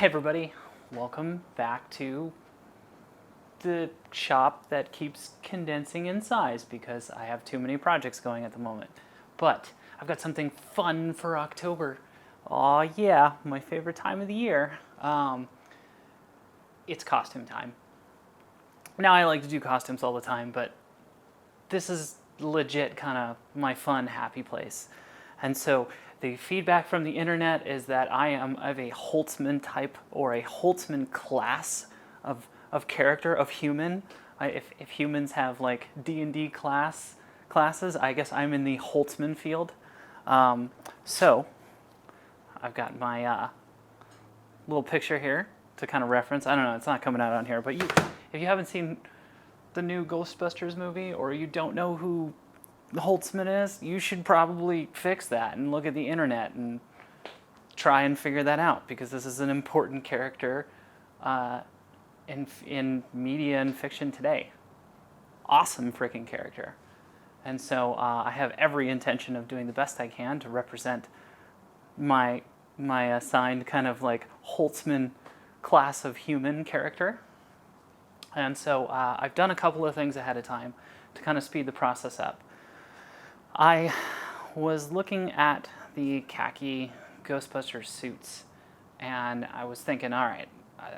Hey everybody, welcome back to the shop that keeps condensing in size because I have too many projects going at the moment. But I've got something fun for October. Aw yeah, my favorite time of the year. It's costume time. Now I like to do costumes all the time, but this is legit kind of my fun, happy place. And so the feedback from the internet is that I am of a Holtzmann type or a Holtzmann class of character, of human. If humans have like D&D classes, I guess I'm in the Holtzmann field. So I've got my little picture here to kind of reference. I don't know, it's not coming out on here, but if you haven't seen the new Ghostbusters movie, or you don't know who Holtzmann is, you should probably fix that and look at the internet and try and figure that out, because this is an important character in media and fiction today. Awesome freaking character. And so I have every intention of doing the best I can to represent my assigned kind of like Holtzmann class of human character. And so I've done a couple of things ahead of time to kind of speed the process up. I was looking at the khaki Ghostbusters suits, and I was thinking, all right,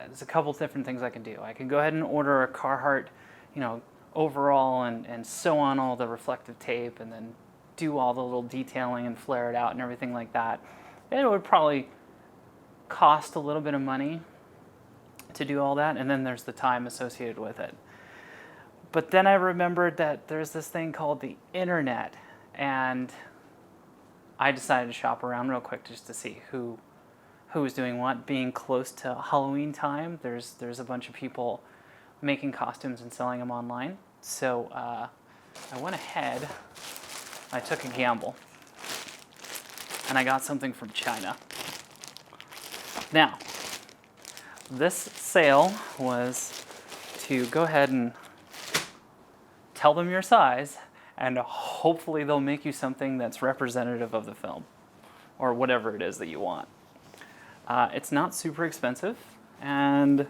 there's a couple different things I can do. I can go ahead and order a Carhartt, overall and sew on all the reflective tape and then do all the little detailing and flare it out and everything like that. It would probably cost a little bit of money to do all that, and then there's the time associated with it. But then I remembered that there's this thing called the internet, and I decided to shop around real quick just to see who was doing what. Being close to Halloween time, there's a bunch of people making costumes and selling them online. So I went ahead, I took a gamble, and I got something from China. Now, this sale was to go ahead and tell them your size, and hopefully they'll make you something that's representative of the film, or whatever it is that you want. It's not super expensive, and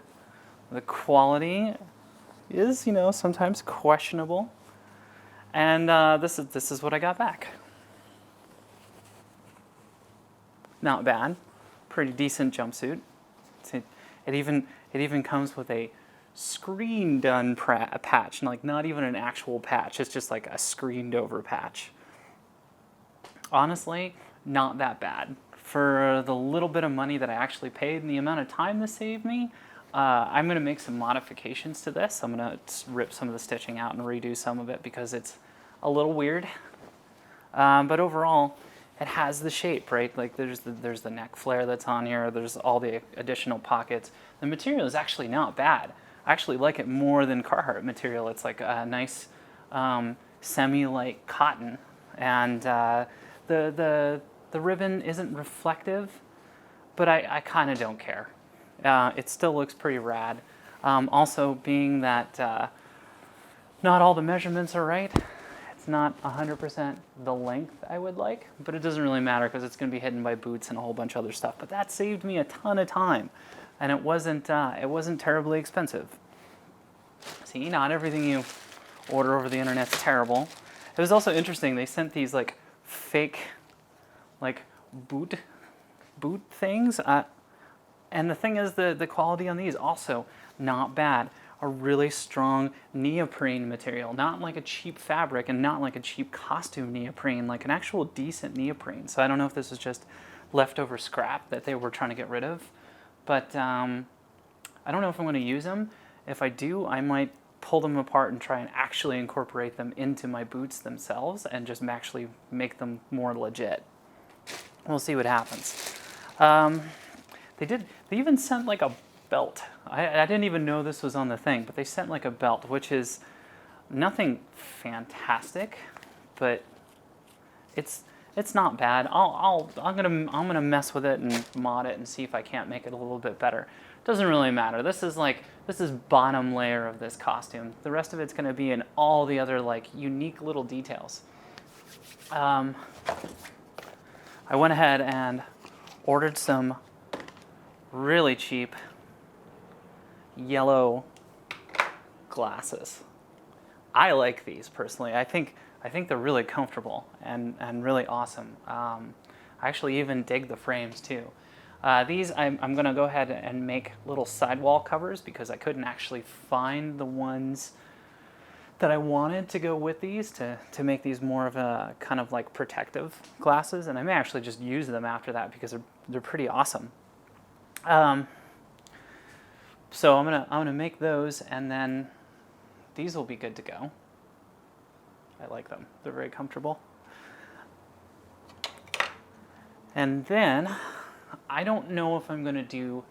the quality is, sometimes questionable. And this is what I got back. Not bad, pretty decent jumpsuit. It even comes with a screen done patch, and like not even an actual patch. It's just like a screened over patch. Honestly, not that bad for the little bit of money that I actually paid and the amount of time this saved me. I'm going to make some modifications to this. I'm going to rip some of the stitching out and redo some of it because it's a little weird. But overall, it has the shape, right? Like there's the neck flare that's on here. There's all the additional pockets. The material is actually not bad. I actually like it more than Carhartt material. It's like a nice semi-light cotton, and the ribbon isn't reflective, but I kind of don't care. It still looks pretty rad. Also, being that not all the measurements are right, it's not 100% the length I would like, but it doesn't really matter because it's going to be hidden by boots and a whole bunch of other stuff. But that saved me a ton of time, and it wasn't terribly expensive. See, not everything you order over the internet's terrible. It was also interesting. They sent these like fake, like boot things, and the thing is, the quality on these also not bad. A really strong neoprene material, not like a cheap fabric and not like a cheap costume neoprene, like an actual decent neoprene. So I don't know if this is just leftover scrap that they were trying to get rid of, but I don't know if I'm going to use them. If I do, I might pull them apart and try and actually incorporate them into my boots themselves and just actually make them more legit. We'll see what happens. They even sent like a belt. I didn't even know this was on the thing, but they sent like a belt, which is nothing fantastic, but it's not bad. I'm gonna mess with it and mod it and see if I can't make it a little bit better. Doesn't really matter. This is bottom layer of this costume. The rest of it's gonna be in all the other like unique little details. I went ahead and ordered some really cheap yellow glasses. I like these personally. I think they're really comfortable and really awesome. I actually even dig the frames too. These I'm going to go ahead and make little sidewall covers because I couldn't actually find the ones that I wanted to go with these to make these more of a kind of like protective glasses, and I may actually just use them after that because they're pretty awesome. So I'm gonna make those, and then these will be good to go. I like them. They're very comfortable. And then I don't know if I'm going to do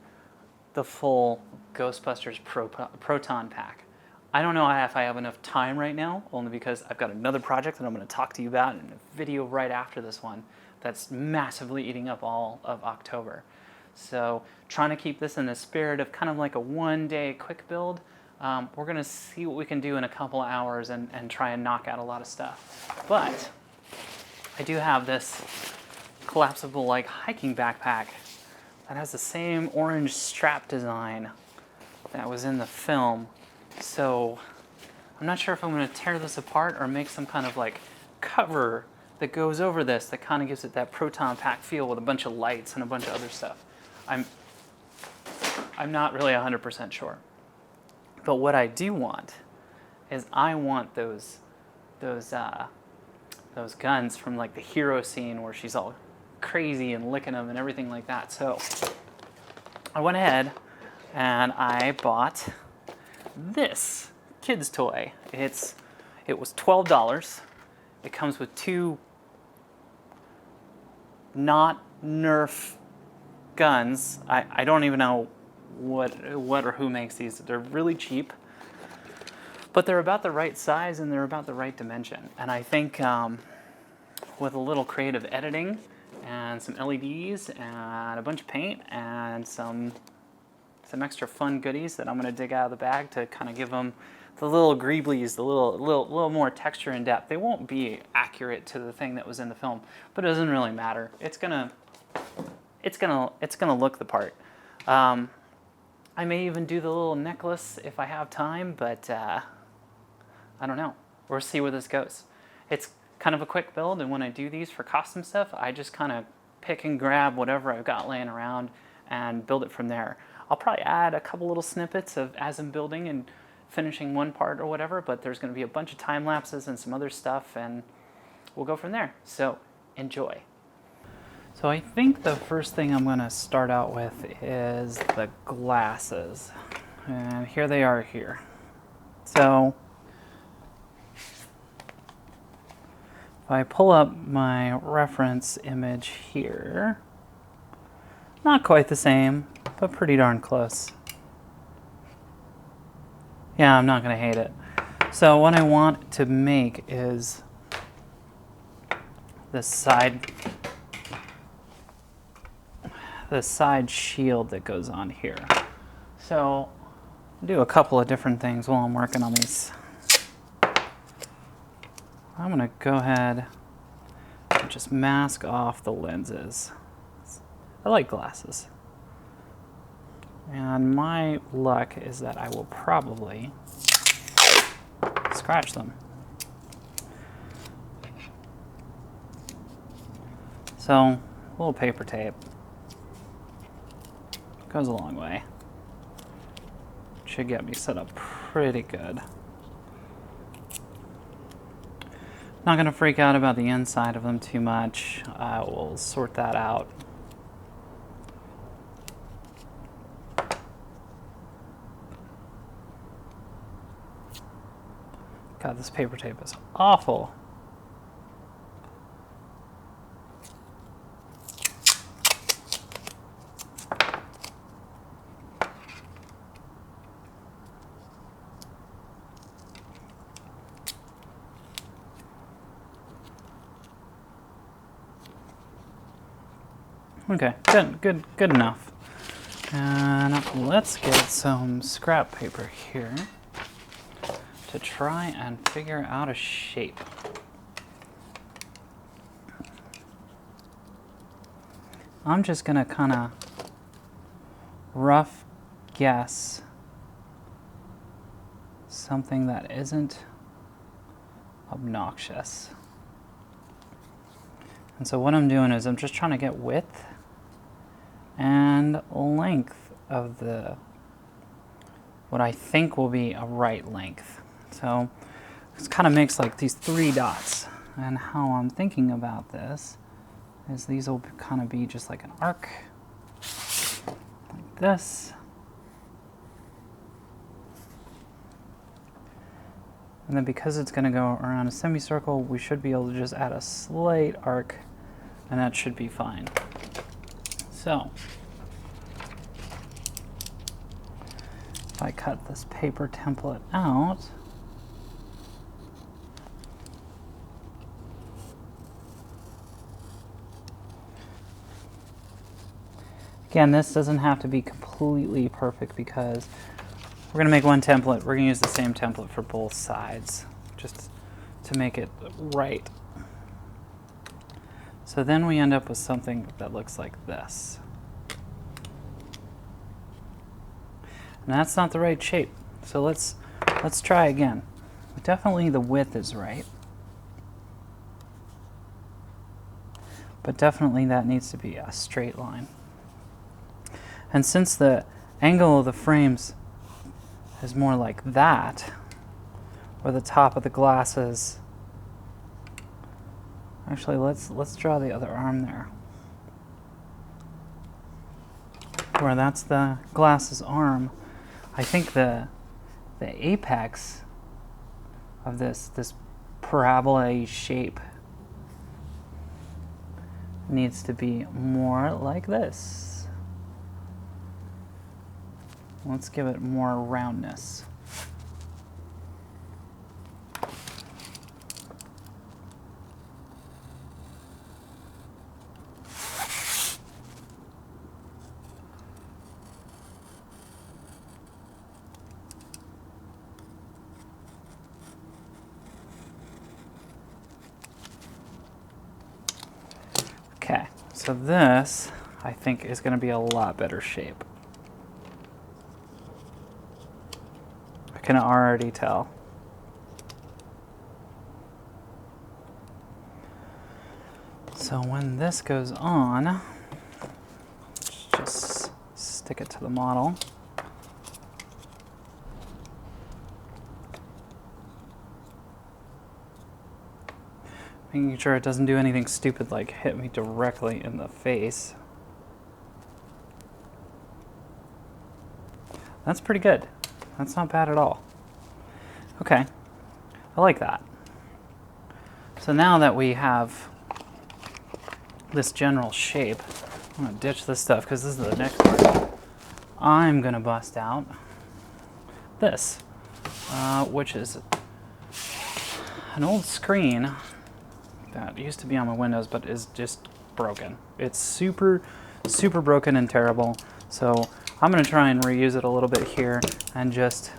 the full Ghostbusters Proton Pack. I don't know if I have enough time right now, only because I've got another project that I'm going to talk to you about in a video right after this one that's massively eating up all of October. So trying to keep this in the spirit of kind of like a one-day quick build. We're going to see what we can do in a couple of hours and try and knock out a lot of stuff. But I do have this collapsible like hiking backpack that has the same orange strap design that was in the film. So I'm not sure if I'm going to tear this apart or make some kind of like cover that goes over this that kind of gives it that proton pack feel with a bunch of lights and a bunch of other stuff. I'm not really 100% sure. But what I do want is I want those guns from like the hero scene where she's all crazy and licking them and everything like that. So I went ahead and I bought this kid's toy. It was $12. It comes with two not Nerf guns. I don't even know what or who makes these. They're really cheap, but they're about the right size and they're about the right dimension. And I think with a little creative editing and some LEDs and a bunch of paint and some extra fun goodies that I'm going to dig out of the bag to kind of give them the little greeblies, the little more texture and depth. They won't be accurate to the thing that was in the film, but it doesn't really matter. It's gonna look the part. I may even do the little necklace if I have time, but I don't know. We'll see where this goes. It's kind of a quick build, and when I do these for costume stuff, I just kind of pick and grab whatever I've got laying around and build it from there. I'll probably add a couple little snippets of as I'm building and finishing one part or whatever, but there's going to be a bunch of time lapses and some other stuff, and we'll go from there. So enjoy. So I think the first thing I'm going to start out with is the glasses. And here they are here. So if I pull up my reference image here, not quite the same, but pretty darn close. Yeah, I'm not going to hate it. So what I want to make is this side shield that goes on here. So I'll do a couple of different things while I'm working on these. I'm going to go ahead and just mask off the lenses. I like glasses. And my luck is that I will probably scratch them. So a little paper tape goes a long way. Should get me set up pretty good. Not going to freak out about the inside of them too much. I will sort that out. God, this paper tape is awful. Okay, good enough. And let's get some scrap paper here to try and figure out a shape. I'm just gonna kind of rough guess something that isn't obnoxious. And so what I'm doing is I'm just trying to get width and length of the, what I think will be a right length. So it kind of makes like these 3 dots. And how I'm thinking about this is these will kind of be just like an arc, like this. And then because it's going to go around a semicircle, we should be able to just add a slight arc, and that should be fine. So if I cut this paper template out, again, this doesn't have to be completely perfect because we're going to make one template. We're going to use the same template for both sides just to make it right. So then we end up with something that looks like this. And that's not the right shape. So let's try again. Definitely the width is right. But definitely that needs to be a straight line. And since the angle of the frames is more like that, or the top of the glasses, actually let's draw the other arm there, where that's the glasses arm. I think the apex of this parabola shape needs to be more like this. Let's give it more roundness. Okay, so this, I think, is going to be a lot better shape. I can already tell. So when this goes on, let's just stick it to the model. Making sure it doesn't do anything stupid like hit me directly in the face. That's pretty good. That's not bad at all. Okay, I like that. So now that we have this general shape, I'm gonna ditch this stuff because this is the next part. I'm gonna bust out this, which is an old screen that used to be on my Windows, but is just broken. It's super, super broken and terrible. So I'm gonna try and reuse it a little bit here and just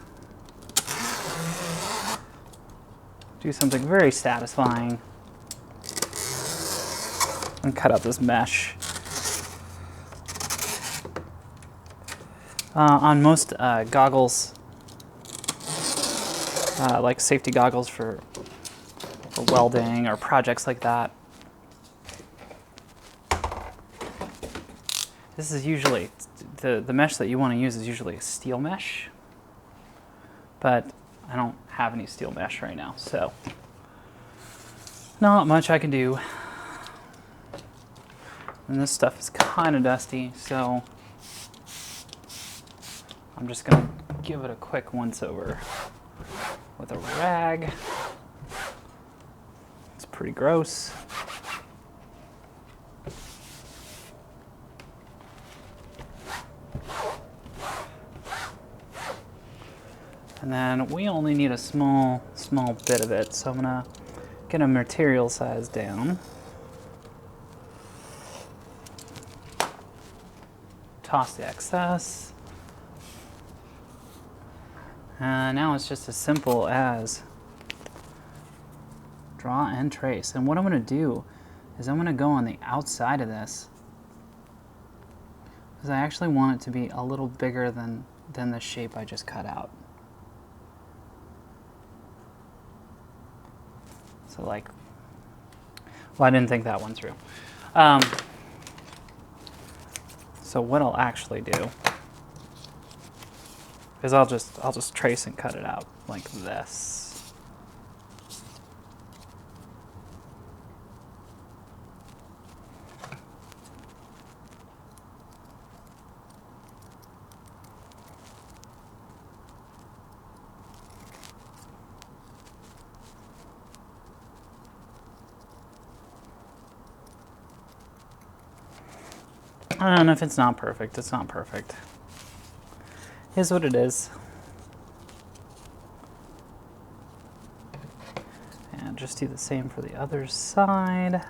do something very satisfying and cut out this mesh. On most goggles, like safety goggles for welding or projects like that, this is usually, the mesh that you want to use is usually a steel mesh, but I don't have any steel mesh right now, so not much I can do. And this stuff is kind of dusty, so I'm just gonna give it a quick once over with a rag. It's pretty gross. And then we only need a small bit of it, so I'm gonna get a material size down. Toss the excess. And now it's just as simple as draw and trace. And what I'm gonna do is I'm gonna go on the outside of this because I actually want it to be a little bigger than the shape I just cut out. So like, well, I didn't think that one through. So what I'll actually do is I'll just trace and cut it out like this. And if it's not perfect, it's not perfect. Here's what it is. And just do the same for the other side.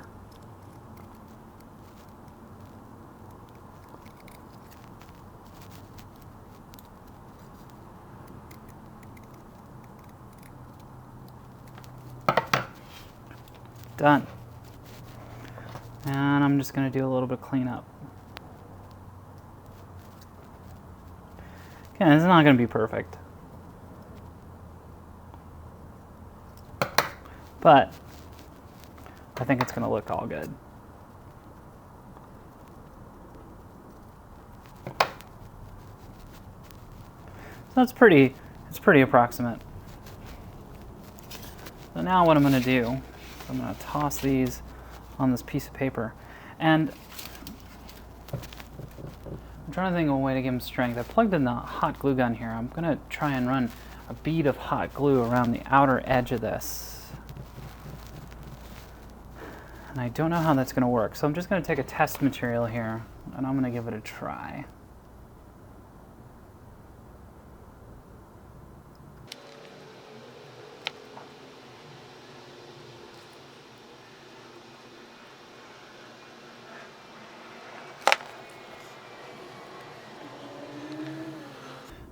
Done. And I'm just going to do a little bit of cleanup. Okay, this is not going to be perfect. But I think it's going to look all good. So it's pretty approximate. So now what I'm going to do, I'm going to toss these on this piece of paper. And I'm trying to think of a way to give them strength. I plugged in the hot glue gun here. I'm going to try and run a bead of hot glue around the outer edge of this. And I don't know how that's going to work. So I'm just going to take a test material here, and I'm going to give it a try.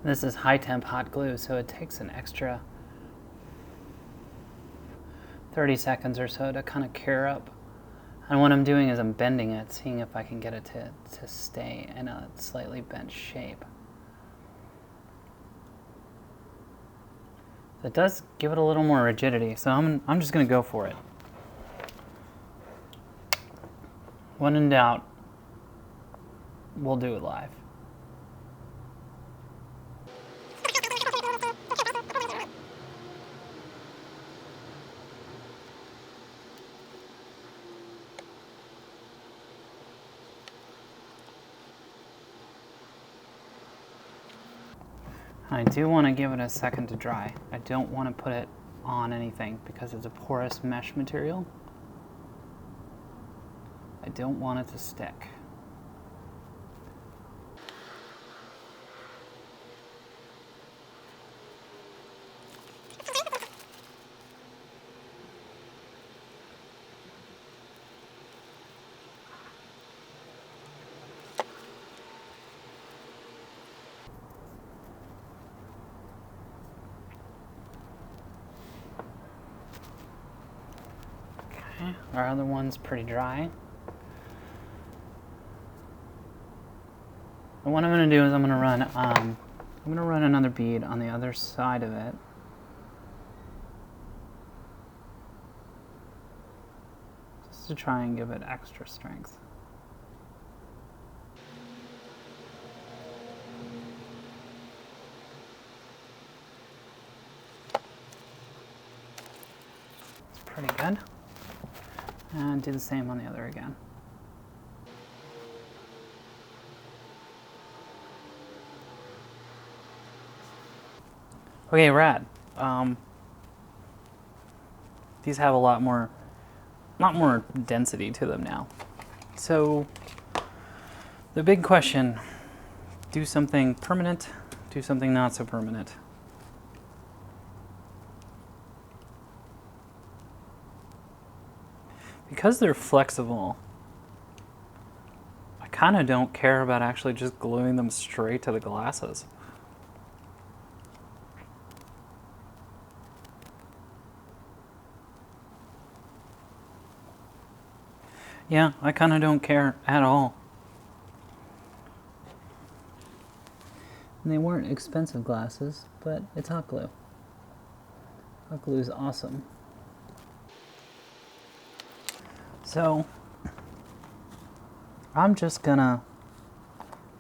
This is high temp hot glue, so it takes an extra 30 seconds or so to kind of cure up. And what I'm doing is I'm bending it, seeing if I can get it to stay in a slightly bent shape. It does give it a little more rigidity, so I'm just going to go for it. When in doubt, we'll do it live. I do want to give it a second to dry. I don't want to put it on anything because it's a porous mesh material. I don't want it to stick. Our other one's pretty dry. And what I'm going to do is I'm going to run another bead on the other side of it. Just to try and give it extra strength. It's pretty good. And do the same on the other again. Okay, rad. These have a lot more density to them now. So the big question, do something permanent, do something not so permanent. Because they're flexible, I kind of don't care about actually just gluing them straight to the glasses. Yeah, I kind of don't care at all. And they weren't expensive glasses, but it's hot glue. Hot glue is awesome. So, I'm just gonna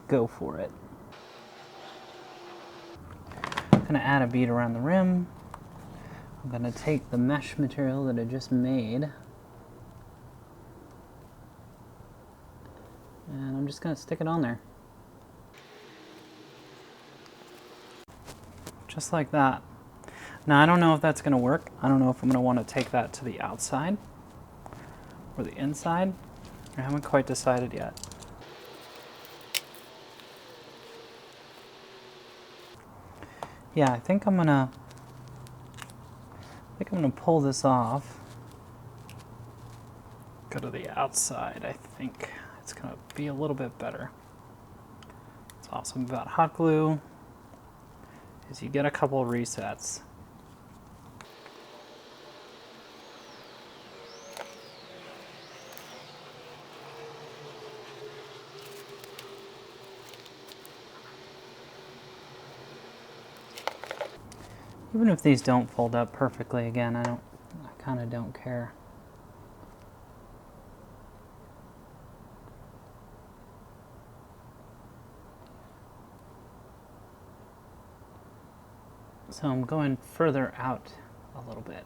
go for it. I'm gonna add a bead around the rim. I'm gonna take the mesh material that I just made, and I'm just gonna stick it on there. Just like that. Now I don't know if that's gonna work. I don't know if I'm gonna wanna take that to the outside or the inside. I haven't quite decided yet. Yeah, I think I'm gonna pull this off. Go to the outside. I think it's gonna be a little bit better. What's awesome about hot glue is you get a couple resets. Even if these don't fold up perfectly again, I kind of don't care. So I'm going further out a little bit.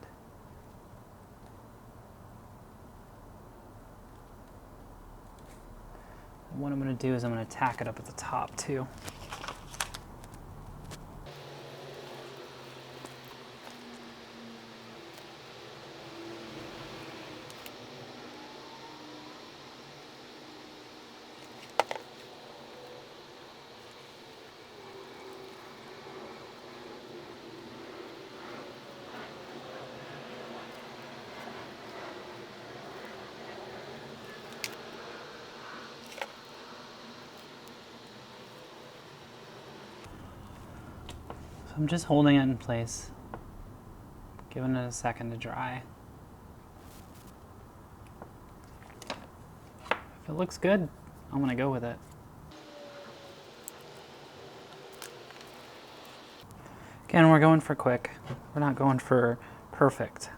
And what I'm going to do is I'm going to tack it up at the top too. I'm just holding it in place, giving it a second to dry. If it looks good, I'm gonna go with it. Again, we're going for quick. We're not going for perfect.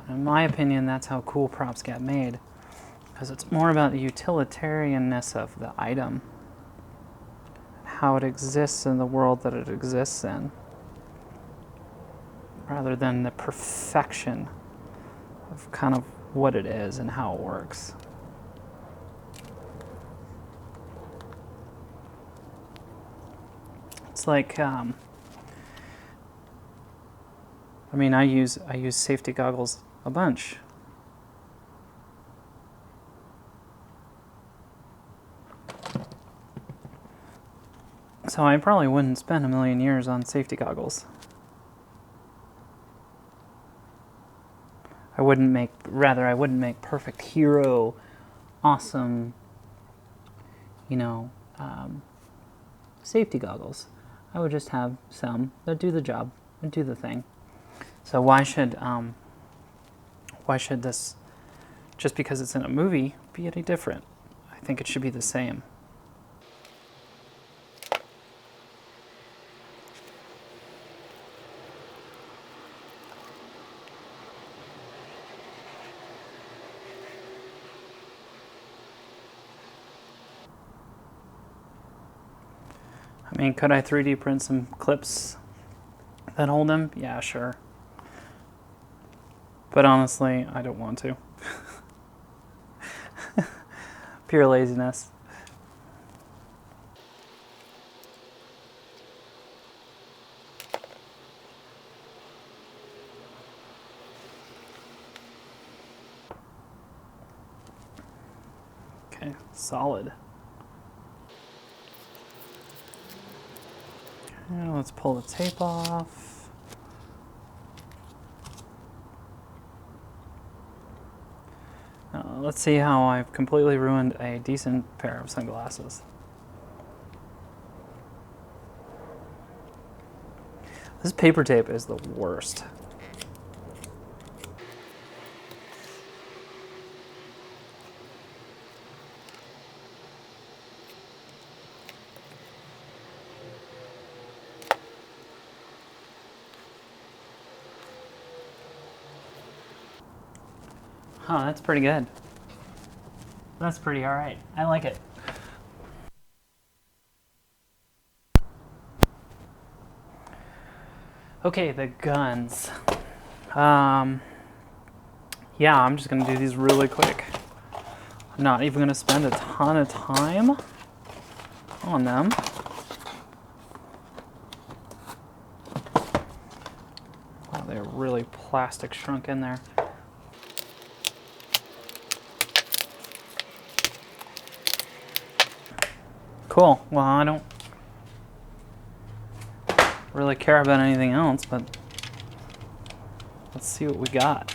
In my opinion, that's how cool props get made, because it's more about the utilitarianness of the item, how it exists in the world that it exists in, rather than the perfection of kind of what it is and how it works. It's like, I mean, I use safety goggles a bunch. So I probably wouldn't spend a million years on safety goggles. I wouldn't make perfect hero, awesome, safety goggles. I would just have some that do the job and do the thing. So why should this, just because it's in a movie, be any different? I think it should be the same. I mean, could I 3D print some clips that hold them? Yeah, sure. But honestly, I don't want to. Pure laziness. Okay, solid. Okay, let's pull the tape off. Let's see how I've completely ruined a decent pair of sunglasses. This paper tape is the worst. Oh, that's pretty good. That's pretty all right. I like it. Okay, the guns. Yeah, I'm just gonna do these really quick. I'm not even gonna spend a ton of time on them. Oh, they're really plastic shrunk in there. Cool. Well, I don't really care about anything else, but let's see what we got.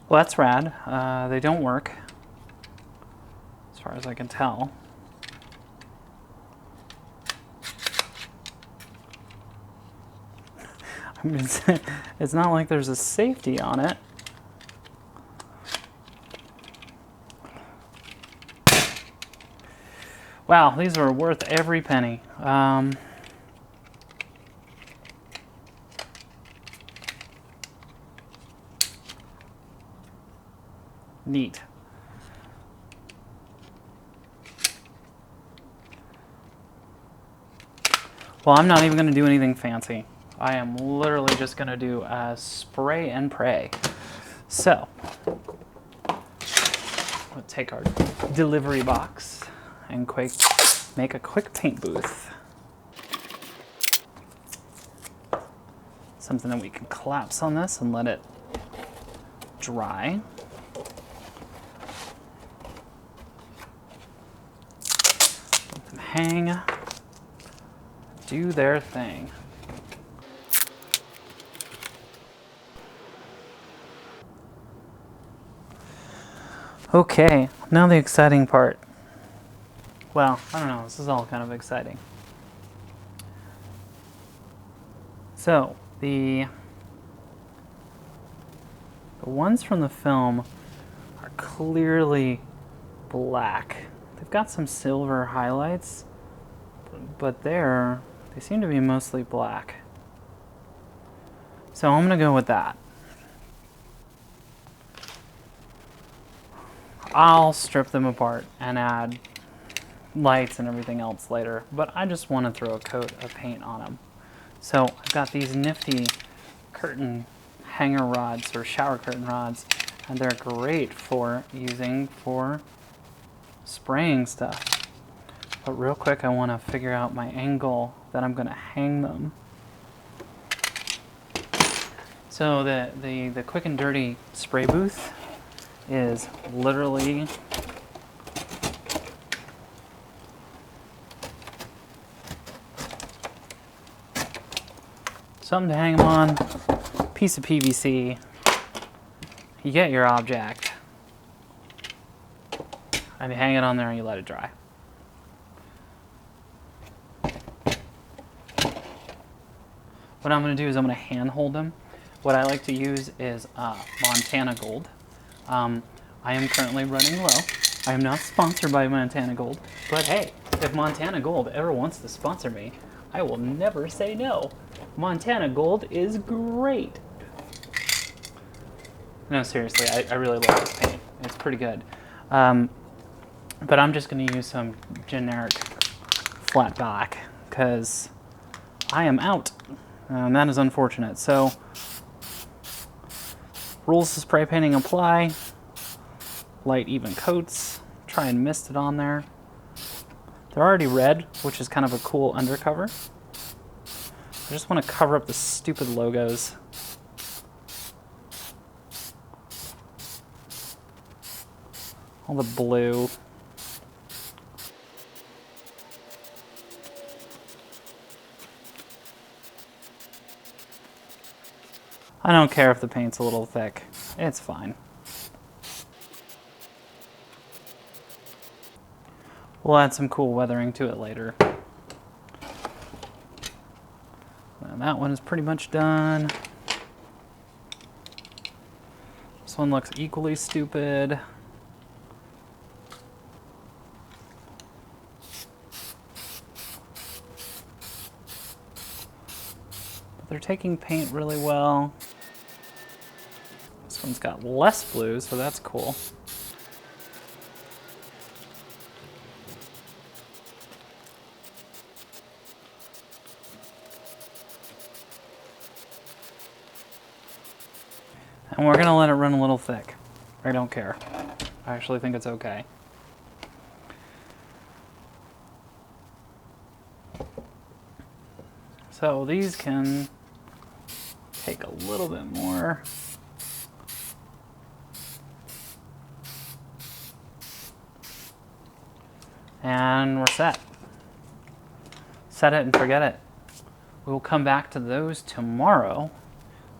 Well, that's rad. They don't work, as far as I can tell. I mean, it's not like there's a safety on it. Wow, these are worth every penny. Neat. Well, I'm not even going to do anything fancy. I am literally just going to do a spray and pray. So, we'll take our delivery box and make a quick paint booth. Something that we can collapse on this and let it dry. Let them hang, do their thing. Okay, now the exciting part. Well, I don't know, this is all kind of exciting. So, the ones from the film are clearly black. They've got some silver highlights, but they seem to be mostly black. So I'm gonna go with that. I'll strip them apart and add lights and everything else later, but I just want to throw a coat of paint on them. So I've got these nifty curtain hanger rods or shower curtain rods, and they're great for using for spraying stuff. But real quick, I want to figure out my angle that I'm going to hang them. So the quick and dirty spray booth is literally something to hang them on, piece of PVC, you get your object, and you hang it on there and you let it dry. What I'm going to do is I'm going to hand hold them. What I like to use is Montana Gold. I am currently running low. I am not sponsored by Montana Gold, but hey, if Montana Gold ever wants to sponsor me, I will never say no. Montana Gold is great. No, seriously, I really love this paint. It's pretty good. But I'm just going to use some generic flat black because I am out. And that is unfortunate. So, rules of spray painting apply. Light even coats. Try and mist it on there. They're already red, which is kind of a cool undercover. I just want to cover up the stupid logos. All the blue. I don't care if the paint's a little thick. It's fine. We'll add some cool weathering to it later. Well, that one is pretty much done. This one looks equally stupid. But they're taking paint really well. This one's got less blue, so that's cool. And we're gonna let it run a little thick. I don't care. I actually think it's okay. So these can take a little bit more. And we're set. Set it and forget it. We will come back to those tomorrow.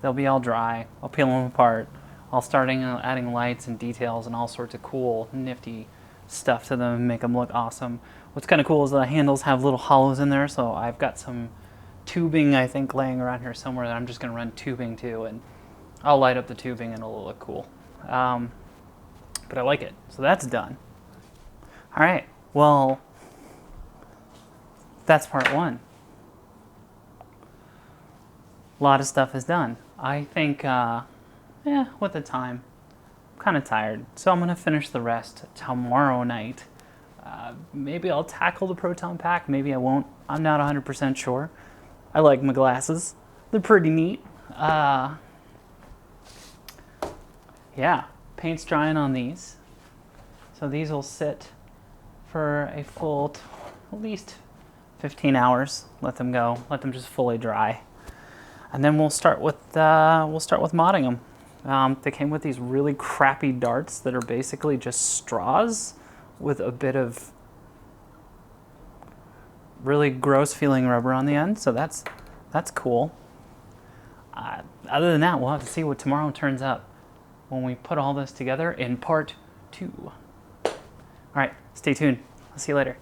They'll be all dry. I'll peel them apart. I'll start adding lights and details and all sorts of cool, nifty stuff to them and make them look awesome. What's kind of cool is the handles have little hollows in there, so I've got some tubing, I think, laying around here somewhere that I'm just going to run tubing to, and I'll light up the tubing and it'll look cool. But I like it. So that's done. All right. Well, that's part one. A lot of stuff is done. I think, with the time, I'm kind of tired. So I'm going to finish the rest tomorrow night. Maybe I'll tackle the proton pack. Maybe I won't. I'm not 100% sure. I like my glasses. They're pretty neat. Yeah, paint's drying on these. So these will sit for a full at least 15 hours. Let them go. Let them just fully dry. And then we'll start with modding them. They came with these really crappy darts that are basically just straws with a bit of really gross feeling rubber on the end. So that's cool. Other than that, we'll have to see what tomorrow turns up when we put all this together in part 2. All right, stay tuned. I'll see you later.